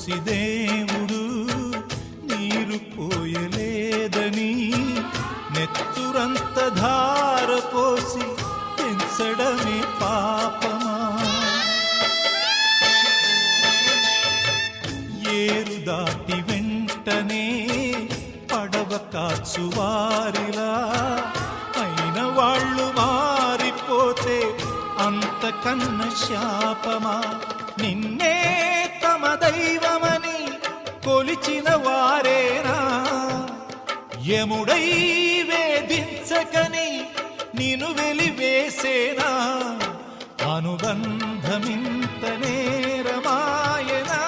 చూసి దేవుడు నీరు పోయలేదని నెత్తురంత ధార పోసి పెంచడమే పాపమా? ఏరు దాటి వెంటనే పడవ కాచువారిలా అయిన వాళ్ళు మారిపోతే అంతకన్న శాపమా? నిన్నే తమ దైవమని కొలిచిన వారేనా యముడై వేధించకని నిను వెలివేసేనా? అనుబంధమింత నేరమాయనా?